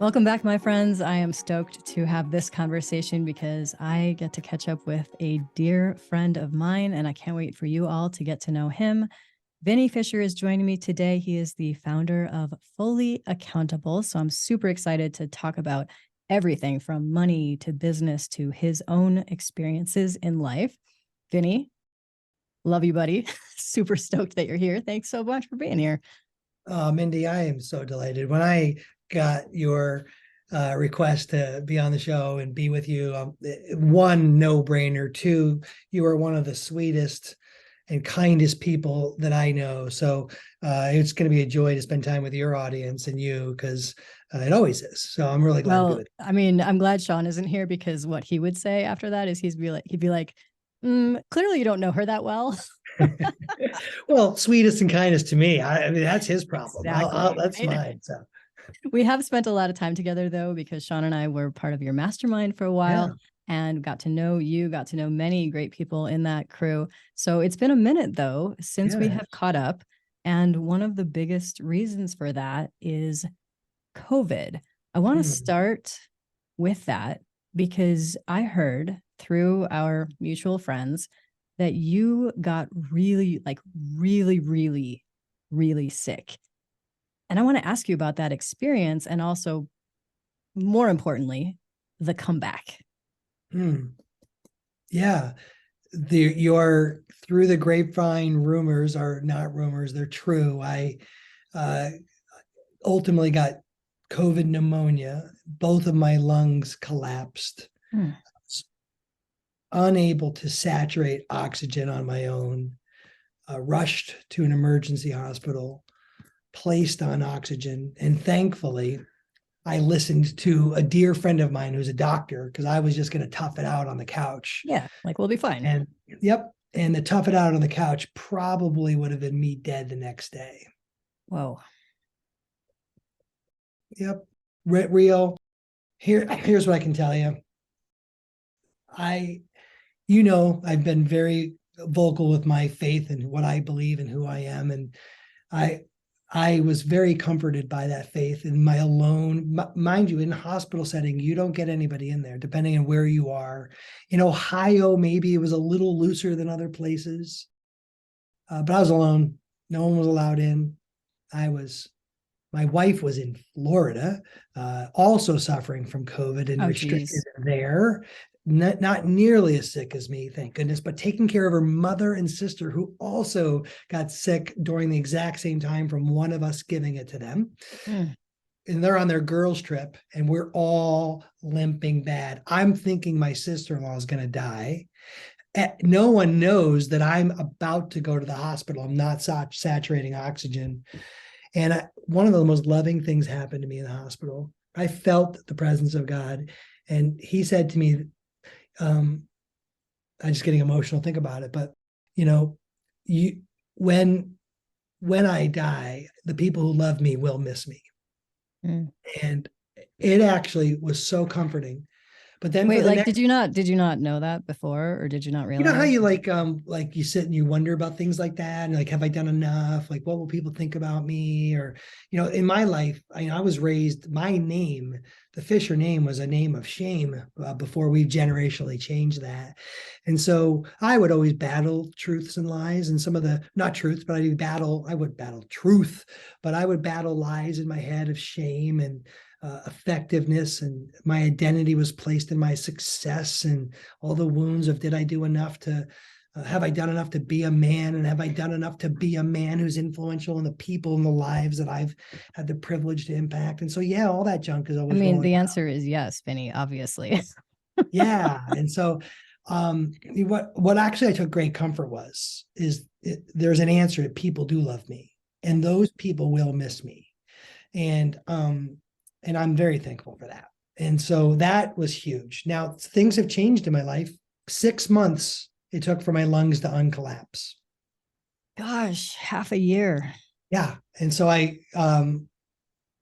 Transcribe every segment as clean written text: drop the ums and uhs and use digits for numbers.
Welcome back, my friends. I am stoked to have this conversation because I get to catch up with a dear friend of mine, and I can't wait for you all to get to know him. Vinnie Fisher is joining me today. He is the founder of Fully Accountable. So I'm super excited to talk about everything from money to business to his own experiences in life. Vinny, love you, buddy. Super stoked that you're here. Thanks so much for being here. Mindie, I am so delighted. When I got your request to be on the show and be with you, one, no brainer. Two, you are one of the sweetest and kindest people that I know. So it's going to be a joy to spend time with your audience and you, because it always is. So I'm really glad to be with you. I mean, I'm glad Sean isn't here, because what he would say after that is he'd be like, clearly you don't know her that well. Well, sweetest and kindest to me. I mean, that's his problem. Exactly. That's mine. So we have spent a lot of time together, though, because Sean and I were part of your mastermind for a while. yeah. And got to know you, got to know many great people in that crew. So it's been a minute, though, since we have caught up. And one of the biggest reasons for that is COVID. I want to start with that because I heard through our mutual friends that you got really, really sick. And I want to ask you about that experience, and also, more importantly, the comeback. Yeah. Your through the grapevine rumors are not rumors, they're true. I ultimately got COVID pneumonia. Both of my lungs collapsed. Unable to saturate oxygen on my own. Rushed to an emergency hospital, placed on oxygen, and thankfully I listened to a dear friend of mine who's a doctor, because I was just going to tough it out on the couch. Yeah, like we'll be fine. And and the tough it out on the couch probably would have been me dead the next day. Whoa. Yep. Real. Here's what I can tell you. I've been very vocal with my faith and what I believe and who I am. And I was very comforted by that faith in my alone, mind you, in a hospital setting, you don't get anybody in there, depending on where you are. In Ohio, maybe it was a little looser than other places, but I was alone. No one was allowed in. My wife was in Florida, also suffering from COVID and restricted there. Not nearly as sick as me, thank goodness, but taking care of her mother and sister, who also got sick during the exact same time from one of us giving it to them. And they're on their girls' trip, and we're all limping bad. I'm thinking my sister-in-law is going to die. No one knows that I'm about to go to the hospital. I'm not saturating oxygen. And one of the most loving things happened to me in the hospital. I felt the presence of God. And he said to me, I'm just getting emotional, think about it, but when I die, the people who love me will miss me. And it actually was so comforting. But then did you not know that before, or did you not realize? You know how you you sit and you wonder about things like that, and like, have I done enough? Like, what will people think about me? Or, in my life, I was raised, my name, the Fisher name, was a name of shame before we generationally changed that. And so I would always battle truths and lies, and some of the, not truths, but I would battle truth, but I would battle lies in my head of shame and effectiveness, and my identity was placed in my success, and all the wounds of, did I do enough to have I done enough to be a man, and have I done enough to be a man who's influential in the people and the lives that I've had the privilege to impact? And so all that junk is always, the answer is yes, Vinny, obviously. Yeah. And so what actually I took great comfort there's an answer that people do love me, and those people will miss me. And I'm very thankful for that. And so that was huge. Now, things have changed in my life. 6 months it took for my lungs to uncollapse. Gosh, half a year. Yeah. And so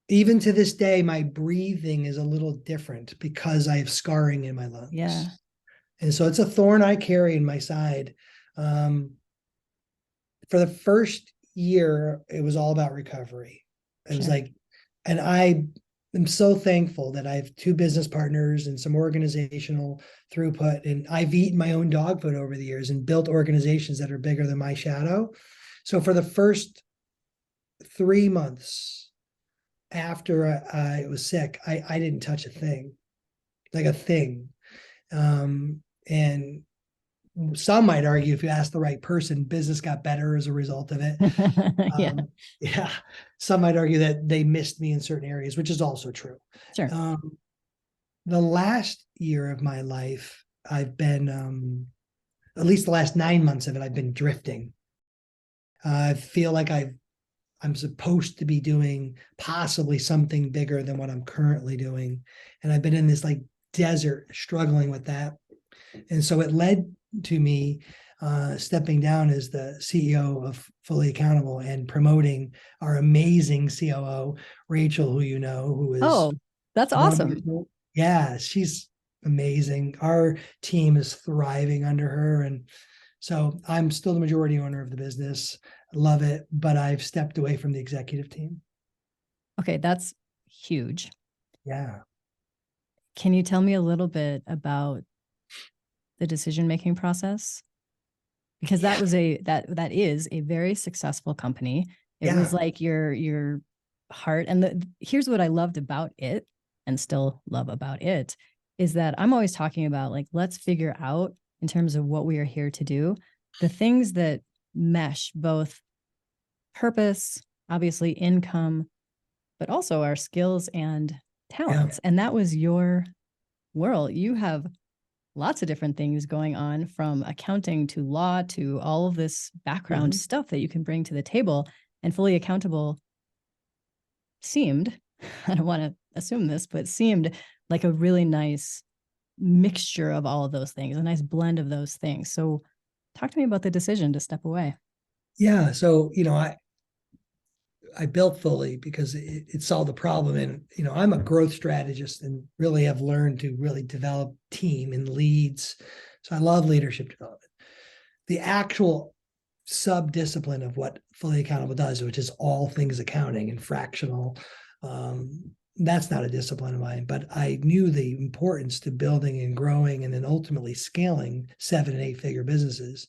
even to this day, my breathing is a little different because I have scarring in my lungs. Yeah. And so it's a thorn I carry in my side. For the first year, it was all about recovery. It was like, and am so thankful that I have two business partners and some organizational throughput. And I've eaten my own dog food over the years and built organizations that are bigger than my shadow. So for the first 3 months after I was sick, I didn't touch a thing, like a thing. And some might argue, if you ask the right person, business got better as a result of it. Yeah, Yeah, some might argue that they missed me in certain areas, which is also true. sure. The last year of my life, I've been, at least the last 9 months of it, I've been drifting. I feel like I'm supposed to be doing possibly something bigger than what I'm currently doing. And I've been in this like desert struggling with that. And so it led to me stepping down as the CEO of Fully Accountable and promoting our amazing COO, Rachel, who you know, who is Oh, that's awesome. wonderful. Yeah, she's amazing. Our team is thriving under her. And so I'm still the majority owner of the business. Love it, but I've stepped away from the executive team. Okay, that's huge. Yeah. Can you tell me a little bit about the decision-making process? Because Yeah. that is a very successful company. It was Yeah. like your heart. And here's what I loved about it and still love about it is that I'm always talking about like, let's figure out in terms of what we are here to do, the things that mesh both purpose, obviously income, but also our skills and talents. And that was your world. You have lots of different things going on, from accounting to law to all of this background stuff that you can bring to the table. And Fully Accountable seemed, I don't want to assume this, but seemed like a really nice mixture of all of those things, a nice blend of those things. So talk to me about the decision to step away. Yeah. So, I built Fully because it solved the problem. And, I'm a growth strategist and really have learned to really develop team and leads. So I love leadership development. The actual sub discipline of what Fully Accountable does, which is all things accounting and fractional, that's not a discipline of mine, but I knew the importance to building and growing and then ultimately scaling 7 and 8 figure businesses.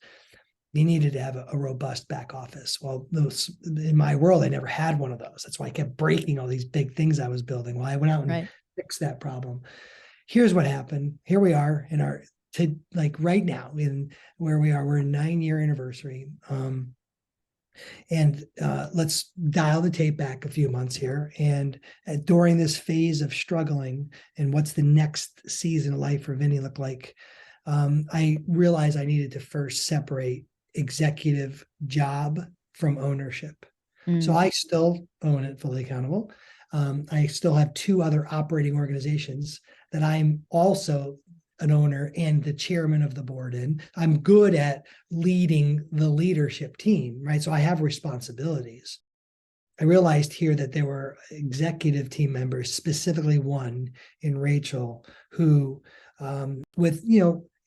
You needed to have a robust back office. Well, those in my world, I never had one of those. That's why I kept breaking all these big things I was building. Well, I went out and fixed that problem. Here's what happened. Here we are in our right now in where we are. We're in 9-year anniversary. And let's dial the tape back a few months here. And during this phase of struggling, and what's the next season of life for Vinny look like? I realized I needed to first separate executive job from ownership. So I still own it, Fully Accountable. I still have 2 other operating organizations that I'm also an owner and the chairman of the board in. I'm good at leading the leadership team, right? So I have responsibilities. I realized here that there were executive team members, specifically one in Rachel, who, with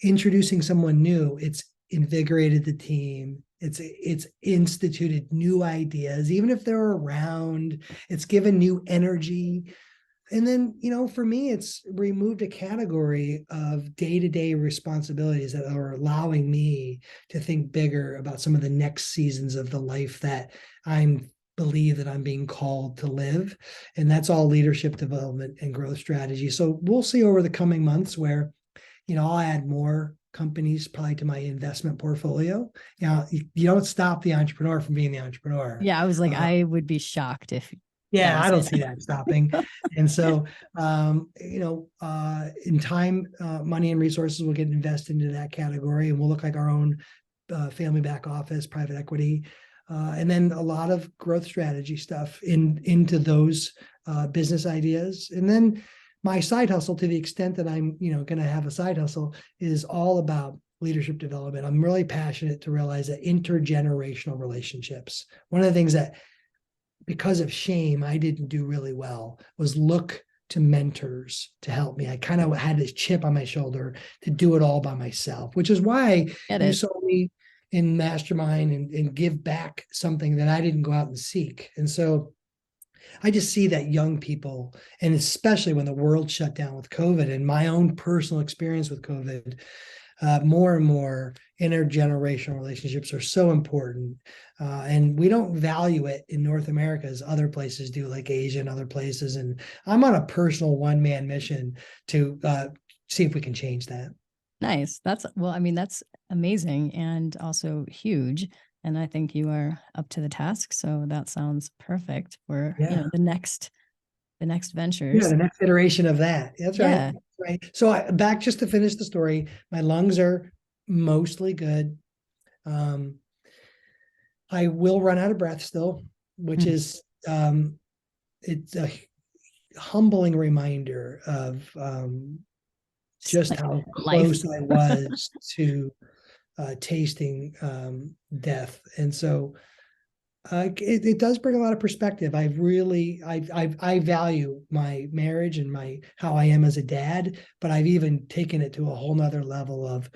introducing someone new, it's invigorated the team. It's instituted new ideas, even if they're around. It's given new energy. And then, for me, it's removed a category of day-to-day responsibilities that are allowing me to think bigger about some of the next seasons of the life that I'm believe that I'm being called to live. And that's all leadership development and growth strategy. So we'll see over the coming months where, I'll add more companies probably to my investment portfolio. You don't stop the entrepreneur from being the entrepreneur. Yeah, I was like, I would be shocked if. Yeah, I don't see that stopping. And so, in time, money and resources will get invested into that category, and we'll look like our own family back office, private equity, and then a lot of growth strategy stuff into those business ideas. And then my side hustle, to the extent that I'm, going to have a side hustle, is all about leadership development. I'm really passionate to realize that intergenerational relationships. One of the things that, because of shame, I didn't do really well was look to mentors to help me. I kind of had this chip on my shoulder to do it all by myself, which is why you saw me in Mastermind and give back something that I didn't go out and seek. And so I just see that young people, and especially when the world shut down with COVID, and my own personal experience with COVID, more and more intergenerational relationships are so important. And we don't value it in North America as other places do, like Asia and other places. And I'm on a personal one-man mission to see if we can change that. Nice. Well, I mean, that's amazing and also huge. And I think you are up to the task. So that sounds perfect for, Yeah. the next Yeah, ventures. the next iteration of that. That's right. Yeah. Right. So back just to finish the story, my lungs are mostly good. Um, I will run out of breath still, which Mm. is it's a humbling reminder of Just just like how life. close I was to tasting death. And so it does bring a lot of perspective. I value my marriage and my how I am as a dad, but I've even taken it to a whole nother level of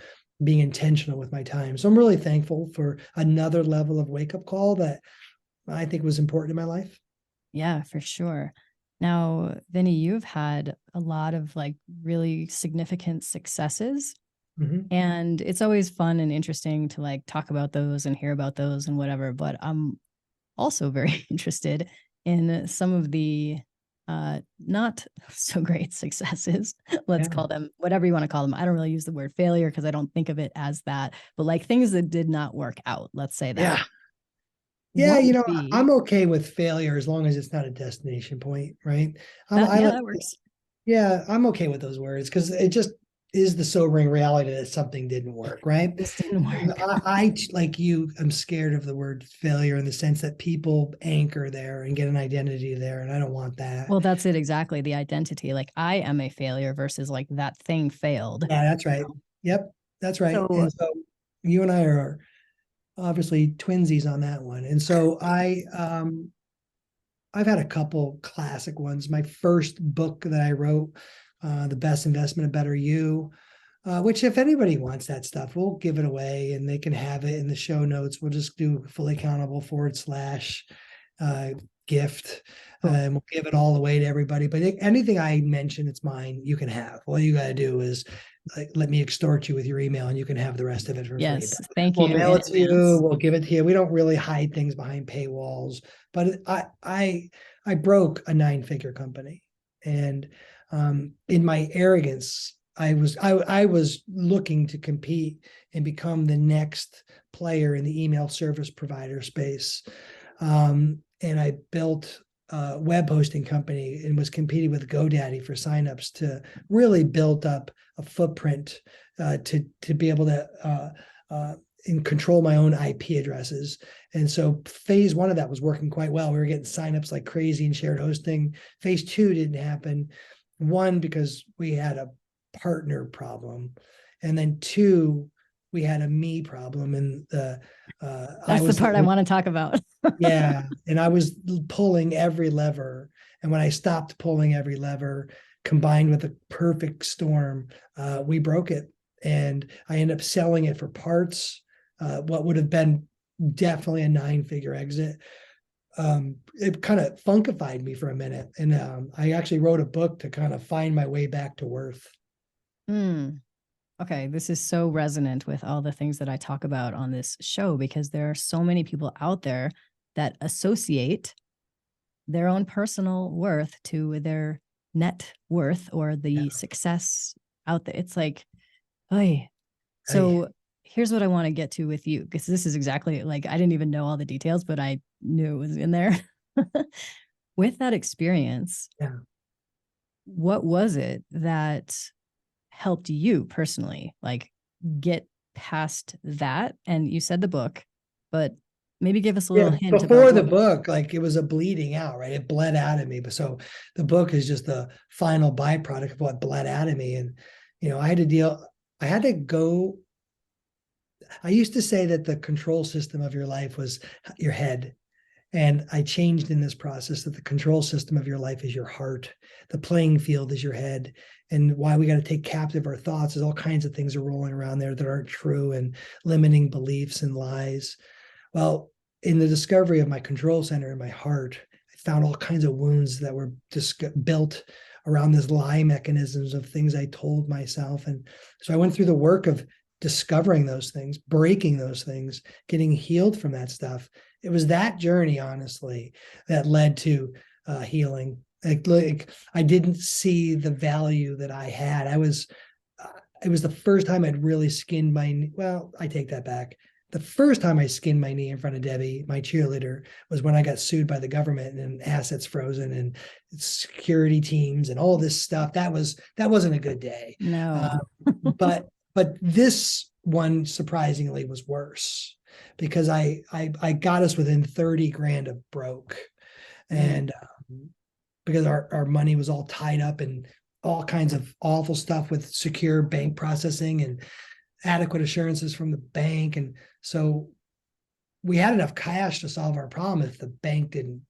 being intentional with my time. So I'm really thankful for another level of wake up call that I think was important in my life. Yeah, for sure. Now, Vinny, you've had a lot of like really significant successes. Mhm. And it's always fun and interesting to like talk about those and hear about those and whatever. But I'm also very interested in some of the not so great successes. Let's Yeah. call them whatever you want to call them. I don't really use the word failure because I don't think of it as that, but like things that did not work out. Let's say that. Yeah. Yeah, What would be I'm okay with failure as long as it's not a destination point, right? that? I Yeah, like, that works. yeah, I'm okay with those words because it just is the sobering reality that something didn't work, right? This didn't work. Like you, I'm scared of the word failure in the sense that people anchor there and get an identity there, and I don't want that. Well, that's it exactly. The identity. Like I am a failure versus like that thing failed. Yeah, that's right. Yep, that's right. So And so you and I are obviously twinsies on that one. And so I've had a couple classic ones. My first book that I wrote, The Best Investment, A Better You, which if anybody wants that stuff, we'll give it away and they can have it in the show notes. We'll just do fully accountable / gift. cool. And we'll give it all away to everybody. But anything I mention, it's mine. You can have. All you got to do is let me extort you with your email, and you can have the rest of it for free. Yes. Thank We'll you mail in it to you. advance. We'll give it to you. We don't really hide things behind paywalls. But I broke a 9-figure company, and in my arrogance, I was looking to compete and become the next player in the email service provider space. And I built a web hosting company and was competing with GoDaddy for signups to really build up a footprint to be able to and control my own IP addresses. And so phase one of that was working quite well. We were getting signups like crazy and shared hosting. Phase two didn't happen. One, because we had a partner problem. And then two, we had a me problem. And I That's the was part I want to talk about. yeah. And I was pulling every lever. And when I stopped pulling every lever, combined with a perfect storm, we broke it. And I ended up selling it for parts, what would have been definitely a 9-figure exit. It kind of funkified me for a minute. And I actually wrote a book to kind of find my way back to worth. Hmm. Okay, this is so resonant with all the things that I talk about on this show because there are so many people out there that associate their own personal worth to their net worth or Yeah. the success out there. It's like, oh, Hey, so here's what I want to get to with you because this is exactly like I didn't even know all the details, but I knew it was in there. With that experience, yeah. what was it that helped you personally like get past that? And you said the book, but maybe give us a Yeah, little hint about before the what. book, like it was a bleeding out, right? It bled out of me. But so the book is just the final byproduct of what bled out of me. And, I had to go. I used to say that the control system of your life was your head. And I changed in this process that the control system of your life is your heart. The playing field is your head. And why we got to take captive our thoughts is all kinds of things are rolling around there that aren't true and limiting beliefs and lies. Well, in the discovery of my control center in my heart, I found all kinds of wounds that were just built around this lie mechanisms of things I told myself. And so I went through the work of discovering those things, breaking those things, getting healed from that stuff. It was that journey, honestly, that led to healing. Like I didn't see the value that I had. It was the first time I'd really skinned my, well, I take that back. The first time I skinned my knee in front of Debbi, my cheerleader, was when I got sued by the government and assets frozen and security teams and all this stuff. That wasn't a good day. No. But this one surprisingly was worse, because I got us within 30 grand of broke, and because our money was all tied up in all kinds of awful stuff with secure bank processing and adequate assurances from the bank. And so we had enough cash to solve our problem if the bank didn't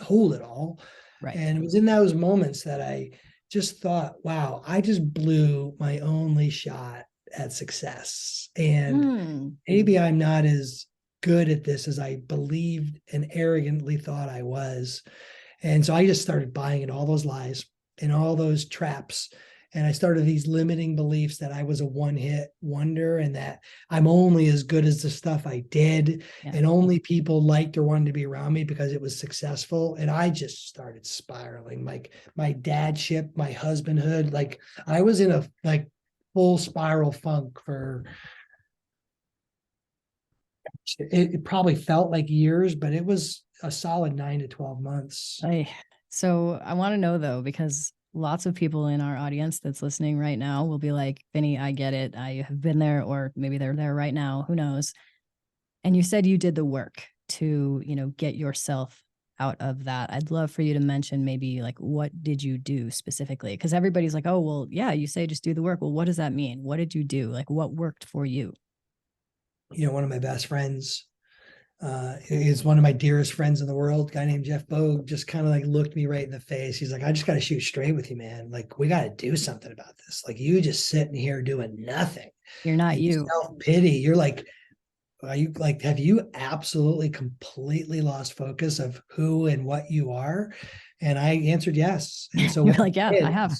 hold it all. Right. And it was in those moments that I just thought, wow, I just blew my only shot at success. And maybe I'm not as good at this as I believed and arrogantly thought I was. And so I just started buying in all those lies and all those traps. And I started these limiting beliefs that I was a one-hit wonder and that I'm only as good as the stuff I did, and only people liked or wanted to be around me because it was successful. And I just started spiraling, like my dadship, my husbandhood. Like I was in a full spiral funk for, it probably felt like years, but it was a solid 9 to 12 months. So I want to know though, because lots of people in our audience that's listening right now will be like, Vinny, I get it. I have been there, or maybe they're there right now. Who knows? And you said you did the work to, get yourself out of that. I'd love for you to mention maybe like, what did you do specifically? Because everybody's like, oh, well, yeah, you say just do the work. Well, what does that mean? What did you do? Like, what worked for you? One of my best friends, is one of my dearest friends in the world, a guy named Jeff Bogue, just kind of like looked me right in the face. He's like, I just got to shoot straight with you, man. Like, we got to do something about this. Like, you just sitting here doing nothing. You're not you. Self-pity. You're like, are you like, have you absolutely completely lost focus of who and what you are? And I answered yes. And so you're like, yeah, I have.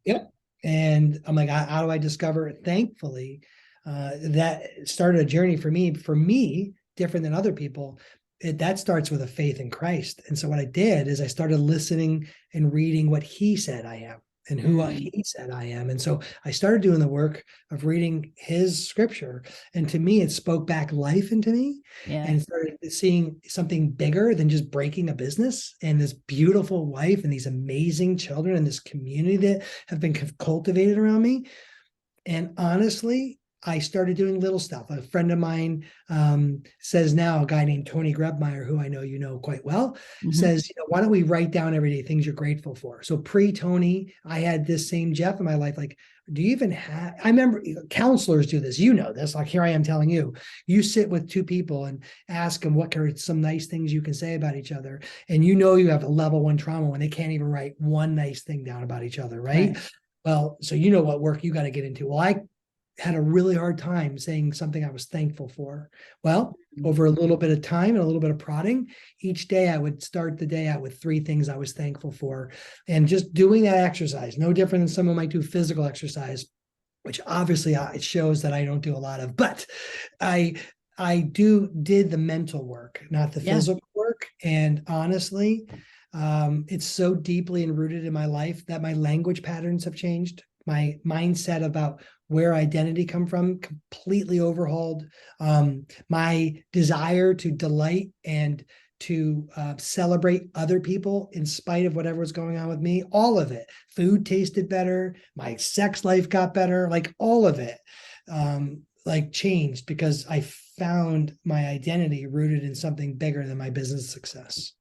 Yep. And I'm like, how do I discover it? Thankfully, that started a journey for me, different than other people. That starts with a faith in Christ. And so what I did is I started listening and reading what he said I am and who he said I am. And so I started doing the work of reading his scripture. And to me, it spoke back life into me, and started seeing something bigger than just breaking a business, and this beautiful wife and these amazing children and this community that have been cultivated around me. And honestly, I started doing little stuff. A friend of mine says now, a guy named Tony Grebmeyer, who I know you know quite well, says, why don't we write down every day things you're grateful for? So pre-Tony, I had this same Jeff in my life. Like, do you even have, I remember counselors do this, this, like here I am telling you, you sit with two people and ask them what are some nice things you can say about each other. And you have a level 1 trauma when they can't even write one nice thing down about each other, right? Well, so what work you got to get into. Well, I had a really hard time saying something I was thankful for. Well, over a little bit of time and a little bit of prodding, each day I would start the day out with 3 things I was thankful for. And just doing that exercise, no different than someone might do physical exercise, which obviously it shows that I don't do a lot of, but I did the mental work, not the physical work. And honestly, it's so deeply rooted in my life that my language patterns have changed. My mindset about where identity come from completely overhauled. My desire to delight and to celebrate other people in spite of whatever was going on with me, all of it. Food tasted better. My sex life got better. Like all of it changed because I found my identity rooted in something bigger than my business success.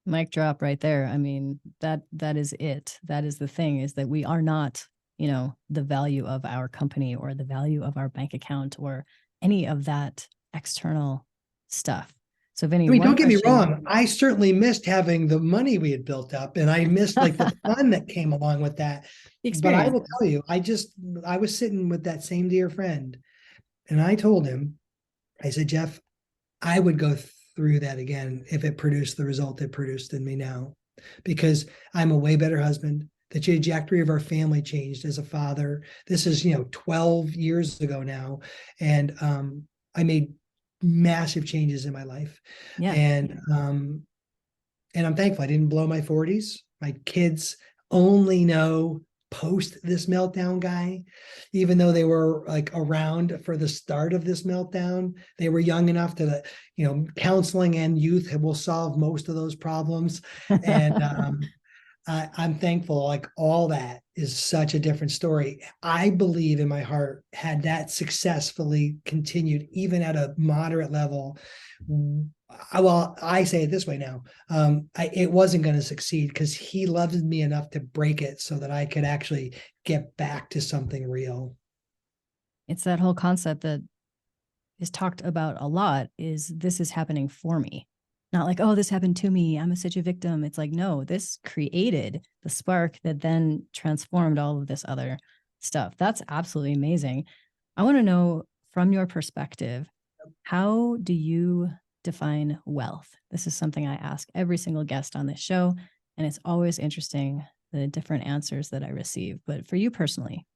Mic drop right there. I mean, that is it. That is the thing, is that we are not, the value of our company or the value of our bank account or any of that external stuff. So Vinny, don't get me wrong. I certainly missed having the money we had built up, and I missed the fun that came along with that. But I will tell you, I was sitting with that same dear friend, and I told him, I said, Jeff, I would go through that again if it produced the result it produced in me now, because I'm a way better husband. The trajectory of our family changed as a father. This is, 12 years ago now. And I made massive changes in my life. Yeah. And I'm thankful I didn't blow my 40s. My kids only know post this meltdown guy, even though they were like around for the start of this meltdown. They were young enough to, counseling and youth will solve most of those problems. And I'm thankful, like all that is such a different story. I believe in my heart, had that successfully continued, even at a moderate level, I say it this way now, it wasn't going to succeed because he loved me enough to break it so that I could actually get back to something real. It's that whole concept that is talked about a lot, is this is happening for me. Not like, oh, this happened to me, I'm such a victim. It's like, no, this created the spark that then transformed all of this other stuff. That's absolutely amazing. I want to know, from your perspective, how do you define wealth? This is something I ask every single guest on this show, and it's always interesting, the different answers that I receive. But for you personally,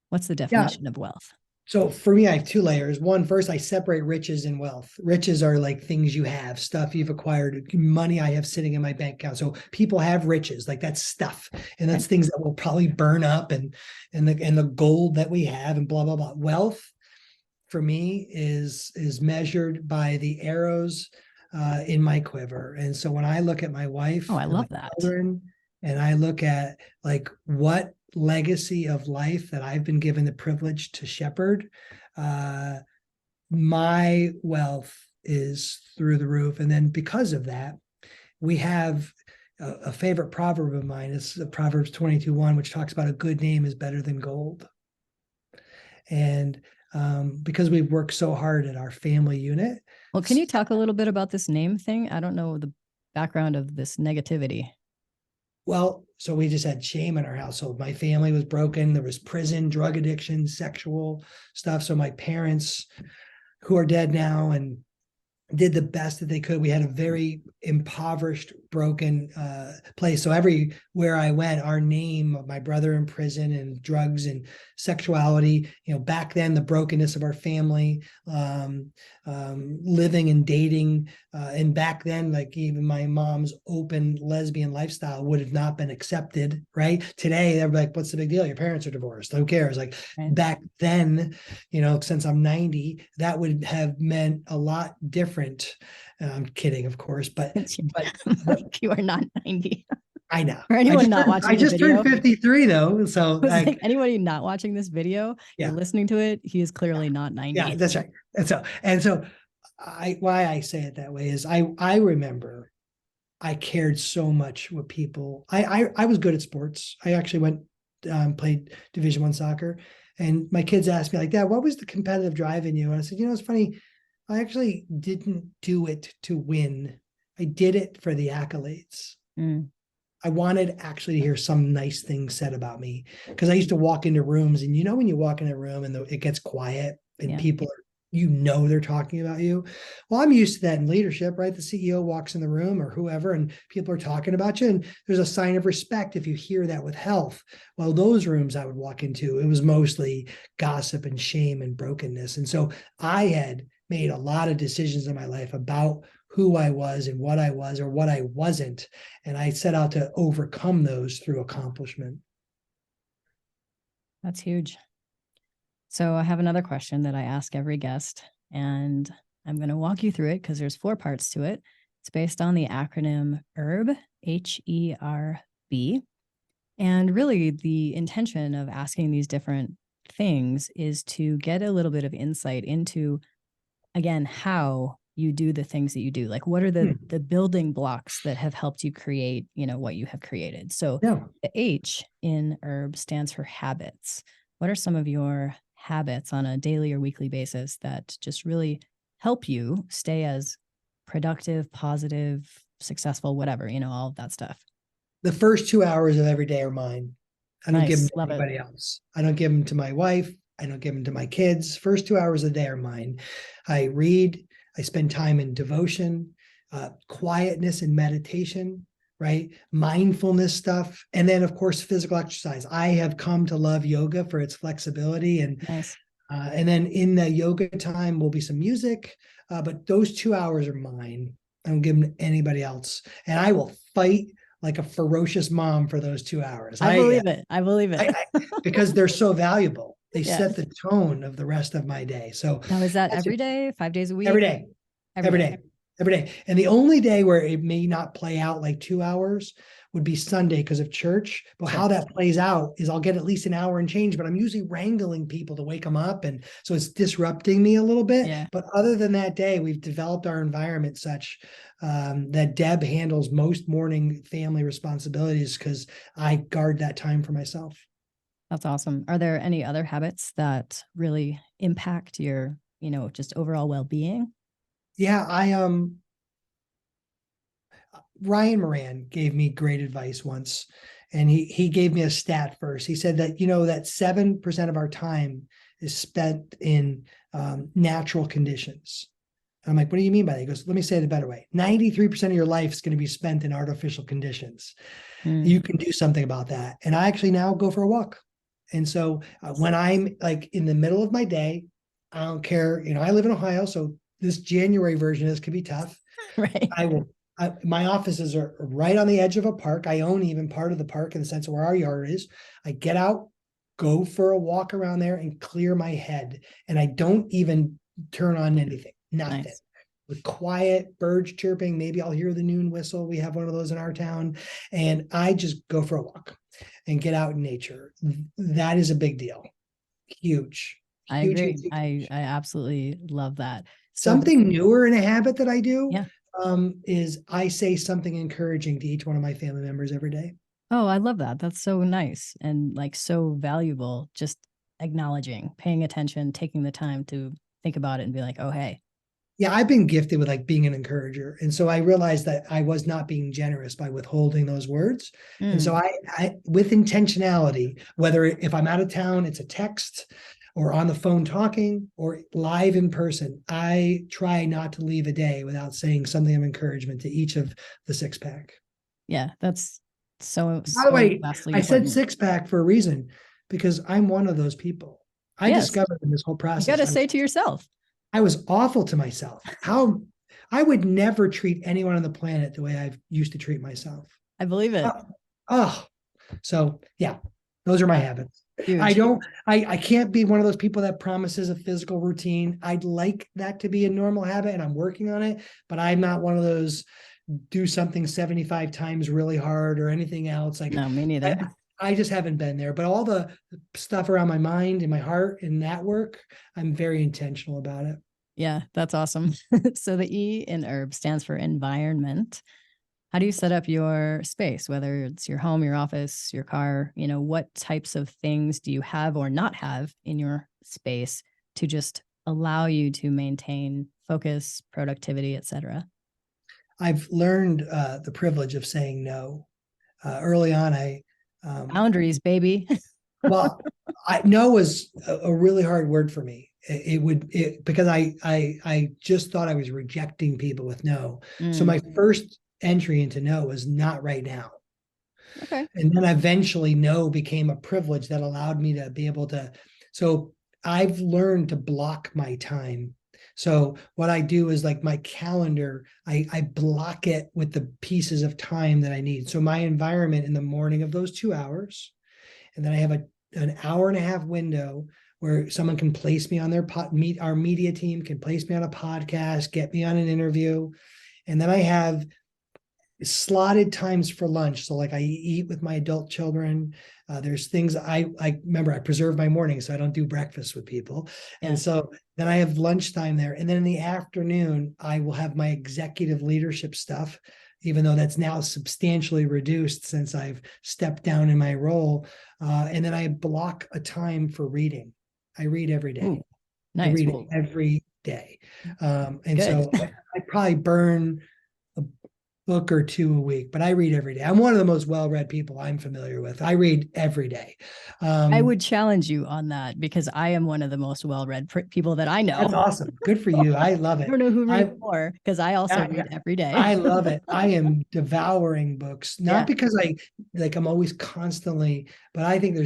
what's the definition of wealth? So for me, I have two layers. One, first, I separate riches and wealth. Riches are like things you have, stuff you've acquired, money I have sitting in my bank account. So people have riches, like that's stuff, and that's things that will probably burn up, and the gold that we have, and blah blah blah. Wealth for me is measured by the arrows in my quiver. And so when I look at my wife, I love that. Children, and I look at like what legacy of life that I've been given the privilege to shepherd, my wealth is through the roof. And then because of that, we have a favorite proverb of mine. It's Proverbs 22:1, which talks about a good name is better than gold. And because we've worked so hard at our family unit. Well, can you talk a little bit about this name thing? I don't know the background of this negativity. Well, so we just had shame in our household. My family was broken. There was prison, drug addiction, sexual stuff. So my parents, who are dead now, and did the best that they could. We had a very impoverished, broken place. So everywhere I went, our name of my brother in prison and drugs and sexuality, back then, the brokenness of our family, living and dating. And back then, like even my mom's open lesbian lifestyle would have not been accepted, right? Today, they're like, what's the big deal? Your parents are divorced. Who cares? Like back then, since I'm 90, that would have meant a lot different. I'm kidding, of course, but you are not 90. I know. For anyone not watching, I just turned 53 though. So like anybody not watching this video, you're listening to it, he is clearly not 90. Yeah, that's right. And so why I say it that way is I remember I cared so much what people. I was good at sports. I actually went played Division I soccer, and my kids asked me like, Dad, what was the competitive drive in you? And I said, it's funny. I actually didn't do it to win. I did it for the accolades. I wanted actually to hear some nice things said about me, because I used to walk into rooms, and when you walk in a room and it gets quiet and people are, they're talking about you. Well, I'm used to that in leadership, right? The CEO walks in the room or whoever, and people are talking about you, and there's a sign of respect if you hear that with health. Well, those rooms I would walk into, it was mostly gossip and shame and brokenness. And so I had made a lot of decisions in my life about who I was and what I was or what I wasn't. And I set out to overcome those through accomplishment. That's huge. So I have another question that I ask every guest, and I'm going to walk you through it because there's 4 parts to it. It's based on the acronym HERB, HERB. And really the intention of asking these different things is to get a little bit of insight into, again, how you do the things that you do. Like, what are the building blocks that have helped you create, what you have created? So the H in HERB stands for habits. What are some of your habits on a daily or weekly basis that just really help you stay as productive, positive, successful, whatever, all of that stuff? The first 2 hours of every day are mine. I don't give them to Love anybody else. I don't give them to my wife. I don't give them to my kids. First 2 hours a day are mine. I read. I spend time in devotion. quietness and meditation, right? Mindfulness stuff. And then, of course, physical exercise. I have come to love yoga for its flexibility. And then in the yoga time will be some music, but those 2 hours are mine. I don't give them to anybody else. And I will fight like a ferocious mom for those 2 hours. I believe it. I believe it. Because they're so valuable. They Yeah. set the tone of the rest of my day. So now, is that every day, 5 days a week? every day, every day. Every day. And the only day where it may not play out like 2 hours would be Sunday because of church. But how that plays out is I'll get at least an hour and change, but I'm usually wrangling people to wake them up. And so it's disrupting me a little bit. Yeah. But other than that day, we've developed our environment such that Deb handles most morning family responsibilities because I guard that time for myself. That's awesome. Are there any other habits that really impact your, just overall well-being? Yeah, Ryan Moran gave me great advice once, and he gave me a stat first. He said that that 7% of our time is spent in natural conditions. And I'm like, what do you mean by that? He goes, let me say it a better way. 93% of your life is going to be spent in artificial conditions. You can do something about that. And I actually now go for a walk. And so when I'm like in the middle of my day, I don't care. I live in Ohio, so this January version of this could be tough. Right. My offices are right on the edge of a park. I own even part of the park in the sense of where our yard is. I get out, go for a walk around there and clear my head. And I don't even turn on anything, nothing. Nice. With quiet birds chirping, maybe I'll hear the noon whistle. We have one of those in our town. And I just go for a walk and get out in nature. That is a big deal. Huge. I agree. Huge. I absolutely love that. Something newer in a habit that I do is I say something encouraging to each one of my family members every day. Oh, I love that. That's so nice and like so valuable. Just acknowledging, paying attention, taking the time to think about it and be like, oh, hey. Yeah, I've been gifted with like being an encourager. And so I realized that I was not being generous by withholding those words. And so I with intentionality, whether if I'm out of town, it's a text, or on the phone talking, or live in person, I try not to leave a day without saying something of encouragement to each of the 6-pack. Yeah, that's so. By the way, I said 6-pack for a reason, because I'm one of those people. I discovered in this whole process. You got to say to yourself, I was awful to myself. How I would never treat anyone on the planet the way I used to treat myself. I believe it. So yeah, those are my habits. Huge. I can't be one of those people that promises a physical routine. I'd like that to be a normal habit, and I'm working on it, but I'm not one of those do something 75 times really hard or anything else. Like, no, me neither. I just haven't been there, but all the stuff around my mind and my heart and that work, I'm very intentional about it. Yeah, that's awesome. So the E in herb stands for environment. How do you set up your space, whether it's your home, your office, your car? What types of things do you have or not have in your space to just allow you to maintain focus, productivity, etc.? I've learned the privilege of saying no. Early on, boundaries, baby. Well, no was a really hard word for me. Because I just thought I was rejecting people with no. So my first entry into no was not right now. Okay. And then eventually no became a privilege that allowed me to be able to. So I've learned to block my time. So what I do is like my calendar, I block it with the pieces of time that I need. So my environment in the morning of those 2 hours, and then I have an hour and a half window where someone can place me on their our media team can place me on a podcast, get me on an interview. And then I have slotted times for lunch. So like I eat with my adult children. There's things I remember, I preserve my morning, so I don't do breakfast with people. Yeah. And so then I have lunchtime there. And then in the afternoon, I will have my executive leadership stuff, even though that's now substantially reduced since I've stepped down in my role. And then I block a time for reading. I read every day. Ooh, nice. I read every day. And good. So I probably burn book or two a week, but I read every day. I'm one of the most well-read people I'm familiar with. I read every day. I would challenge you on that because I am one of the most well-read people that I know. That's awesome. Good for you. I love I it. don't know who reads I more because I also read every day. I love it. I am devouring books, not because I'm always constantly, but I think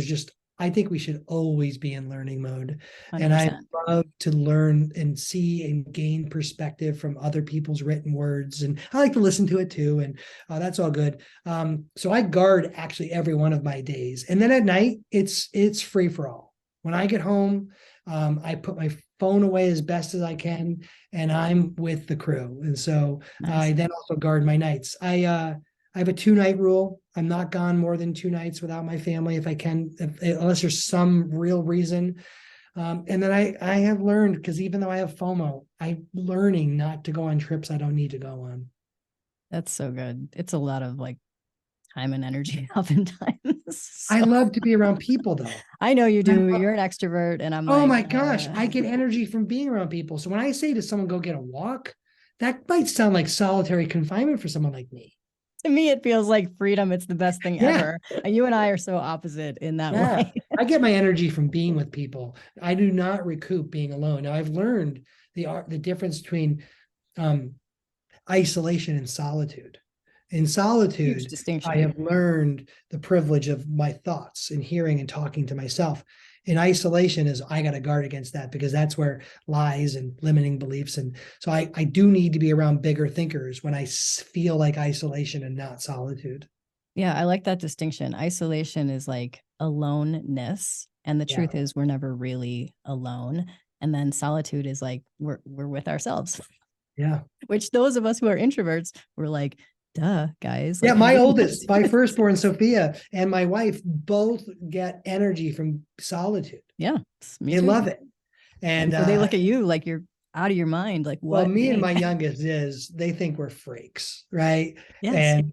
I think we should always be in learning mode. And I 100%. love to learn and see and gain perspective from other people's written words. And I like to listen to it too. And that's all good. So I guard actually every one of my days. And then at night, it's free for all. When I get home, I put my phone away as best as I can, and I'm with the crew. And so Nice. I then also guard my nights. I have a 2-night rule. I'm not gone more than 2 nights without my family if I can, unless there's some real reason. And then I have learned, because even though I have FOMO, I'm learning not to go on trips I don't need to go on. That's so good. It's a lot of like time and energy oftentimes. I So, love to be around people though. I know you do. You're an extrovert, and I'm Oh like, my gosh, I get energy from being around people. So when I say to someone, go get a walk, that might sound like solitary confinement for someone like me. to me, it feels like freedom. It's the best thing Yeah. ever. You and I are so opposite in that Yeah, way. I get my energy from being with people. I do not recoup being alone. Now I've learned the difference between um, isolation and solitude. In Huge solitude, I distinction. have learned the privilege of my thoughts and hearing and talking to myself. In isolation is I got to guard against that, because that's where lies and limiting beliefs. And so I do need to be around bigger thinkers when I feel like isolation and not solitude. Yeah, I like that distinction. Isolation is like aloneness, and the Yeah. truth is we're never really alone. And then solitude is like we're with ourselves. Yeah. Which those of us who are introverts were like, duh, guys. Yeah, Like, how my do you oldest, my firstborn Sophia, and my wife both get energy from solitude. Yeah, me They too. love it. And And so they look at you like you're out of your mind. Like, well, what? me and Vinny? my youngest they think we're freaks, right? Yes. And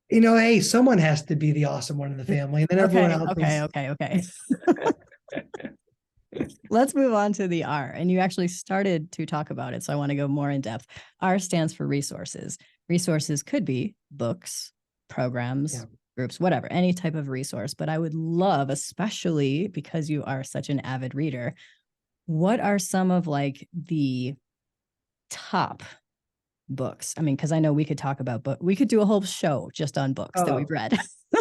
hey, someone has to be the awesome one in the family, and then everyone Okay. else Okay. is. Okay. Okay. Let's move on to the R. And you actually started to talk about it. So I want to go more in depth. R stands for resources. Resources could be books, programs, groups, whatever, any type of resource. But I would love, especially because you are such an avid reader, what are some of like the top books? I mean, because I know we could talk about we could do a whole show just on books that we've read.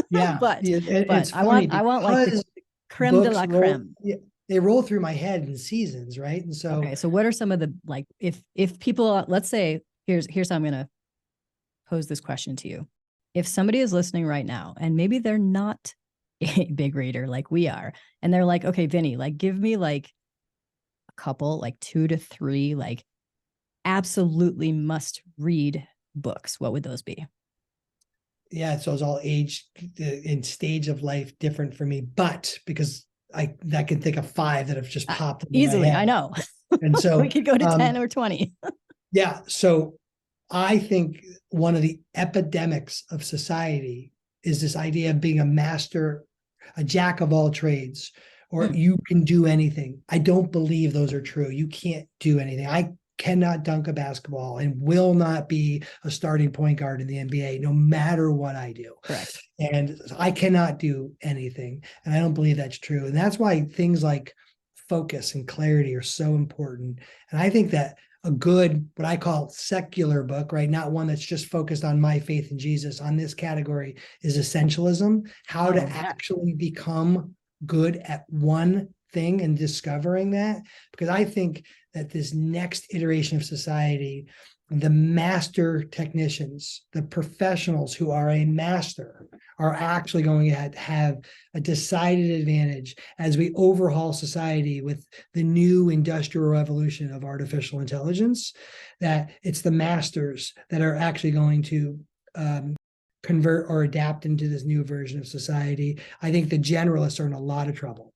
Yeah, but it's I funny want like the creme de books la roll. creme. Yeah, they roll through my head in seasons, right? And so Okay, so what are some of the like if people, let's say, here's how I'm going to pose this question to you. If somebody is listening right now and maybe they're not a big reader like we are, and they're like, okay, Vinny, like give me like a couple, like 2 to 3 like absolutely must read books, what would those be? yeah, so it's all age and stage of life different for me, but because I can think of 5 that have just popped into my Easily, head. I know. And so we could go to 10 or 20. yeah, so I think one of the epidemics of society is this idea of being a master, a jack of all trades, or you can do anything. I don't believe those are true. You can't do anything. I cannot dunk a basketball and will not be a starting point guard in the NBA, no matter what I do. Correct. And I cannot do anything. And I don't believe that's true. And that's why things like focus and clarity are so important. And I think that a good, what I call secular book, right? Not one that's just focused on my faith in Jesus, on this category is essentialism, how to actually become good at one thing and discovering that. Because I think that this next iteration of society, the master technicians, the professionals who are a master, are actually going to have a decided advantage as we overhaul society with the new industrial revolution of artificial intelligence, that it's the masters that are actually going to convert or adapt into this new version of society. I think the generalists are in a lot of trouble.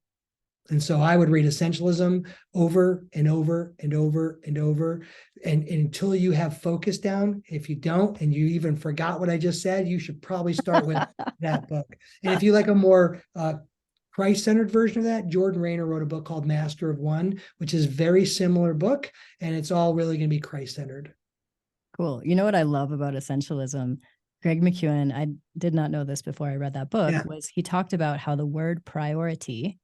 And so I would read essentialism over and over and over and over. And until you have focus down, if you don't, and you even forgot what I just said, you should probably start with that book. And if you like a more Christ-centered version of that, Jordan Rayner wrote a book called Master of One, which is a very similar book. And it's all really going to be Christ-centered. Cool. You know what I love about essentialism? Greg McEwen, I did not know this before I read that book, Yeah. was he talked about how the word priority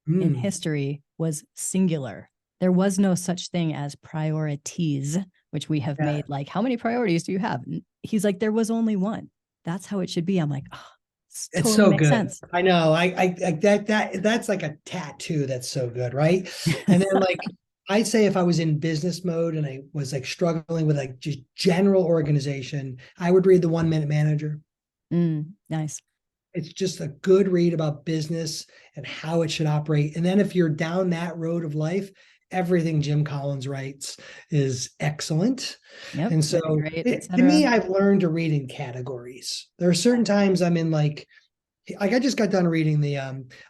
in Mm, history was singular. There was no such thing as priorities, which we have yeah. made like, how many priorities do you have? And he's like, there was only one. That's how it should be. I'm like, oh, It's totally so makes good. sense. I know. I that's like a tattoo. That's so good, right? And then like I'd say if I was in business mode and I was like struggling with like just general organization, I would read the 1 Minute Manager. Nice. It's just a good read about business and how it should operate. And then if you're down that road of life, everything Jim Collins writes is excellent. Yep. And Good and so great, to me, etc. I've learned to read in categories. There are certain times I'm in like I just got done reading the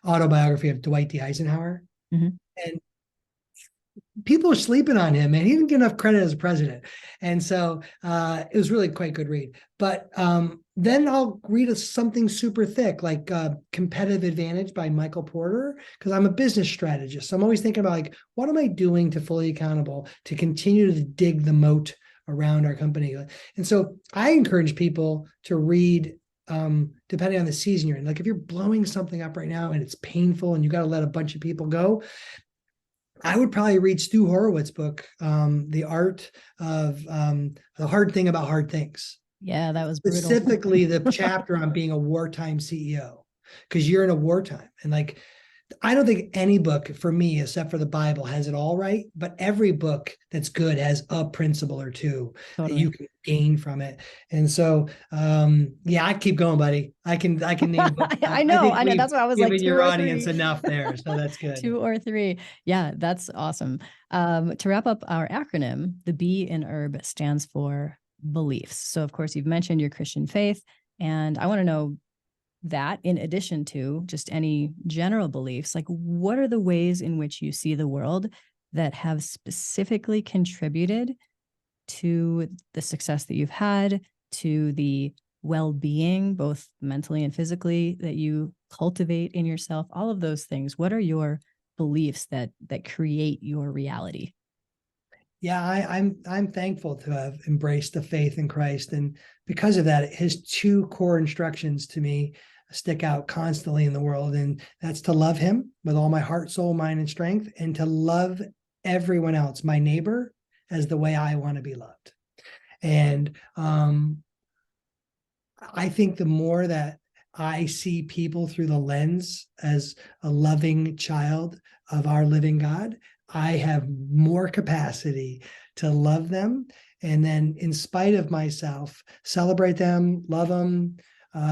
autobiography of Dwight D. Eisenhower, Mhm. and people are sleeping on him, and he didn't get enough credit as a president. And so it was really quite good read. But then I'll read something super thick, like Competitive Advantage by Michael Porter, because I'm a business strategist. So I'm always thinking about like, what am I doing to fully accountable to continue to dig the moat around our company? And so I encourage people to read depending on the season you're in. Like if you're blowing something up right now and it's painful and you got to let a bunch of people go, I would probably read Stu Horowitz's book, The Art of the Hard Thing About Hard Things, Yeah, that was brutal. specifically the chapter on being a wartime CEO, because you're in a wartime. And like, I don't think any book for me, except for the Bible, has it all right. But every book that's good has a principle or two that you Totally. can gain from it. And so, yeah, I keep going, buddy. I can name books. I I know. think I know. we've That's why I was like given two your or audience three. enough there, so that's good. Two or three. Yeah, that's awesome. To wrap up our acronym, the B in HERB stands for beliefs. So, of course, you've mentioned your Christian faith. And I want to know that in addition to just any general beliefs, like what are the ways in which you see the world that have specifically contributed to the success that you've had, to the well-being, both mentally and physically, that you cultivate in yourself, all of those things? What are your beliefs that create your reality? Yeah, I'm thankful to have embraced the faith in Christ, and because of that, his two core instructions to me stick out constantly in the world, and that's to love Him with all my heart, soul, mind, and strength, and to love everyone else, my neighbor, as the way I want to be loved. And I think the more that I see people through the lens as a loving child of our living God, I have more capacity to love them. And then, in spite of myself, celebrate them, love them,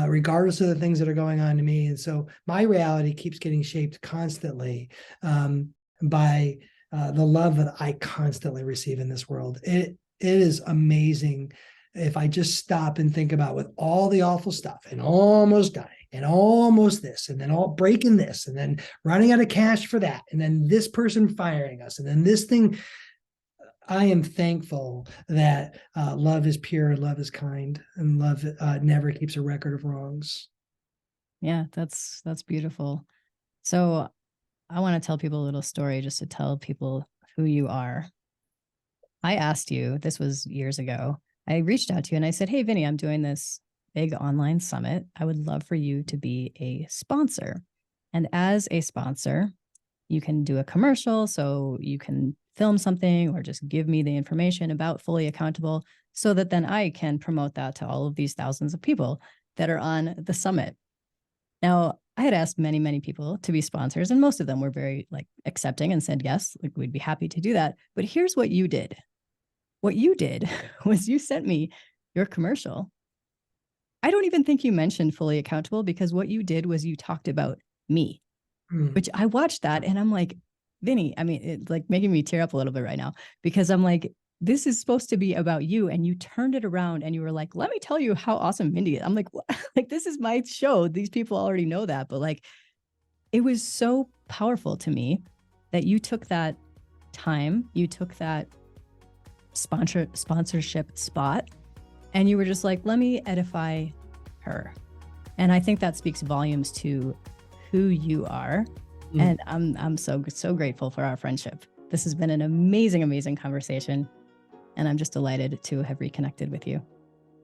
regardless of the things that are going on to me. And so, my reality keeps getting shaped constantly by the love that I constantly receive in this world. It is amazing if I just stop and think about, with all the awful stuff and almost dying and almost this and then all breaking this and then running out of cash for that and then this person firing us and then this thing, I am thankful that love is pure, love is kind, and love never keeps a record of wrongs. Yeah, that's beautiful. So I want to tell people a little story just to tell people who you are. I asked you, this was years ago. I reached out to you and I said, "Hey, Vinny, I'm doing this big online summit. I would love for you to be a sponsor. And as a sponsor, you can do a commercial. So you can film something or just give me the information about Fully Accountable so that then I can promote that to all of these thousands of people that are on the summit." Now, I had asked many, many people to be sponsors, and most of them were very like accepting and said, yes, like we'd be happy to do that. But here's what you did. What you did was you sent me your commercial. I don't even think you mentioned Fully Accountable, because what you did was you talked about me, Mm. which I watched that and I'm like, Vinny, I mean, it's like making me tear up a little bit right now, because I'm like, this is supposed to be about you. And you turned it around and you were like, let me tell you how awesome Mindie is. I'm like, what? Like, this is my show. These people already know that. But like, it was so powerful to me that you took that time, you took that sponsorship spot, and you were just like, let me edify her. And I think that speaks volumes to who you are. Mm. And I'm so grateful for our friendship. This has been an amazing, amazing conversation. And I'm just delighted to have reconnected with you.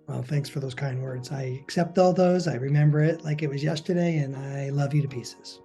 Well, thanks for those kind words. I accept all those. I remember it like it was yesterday, and I love you to pieces.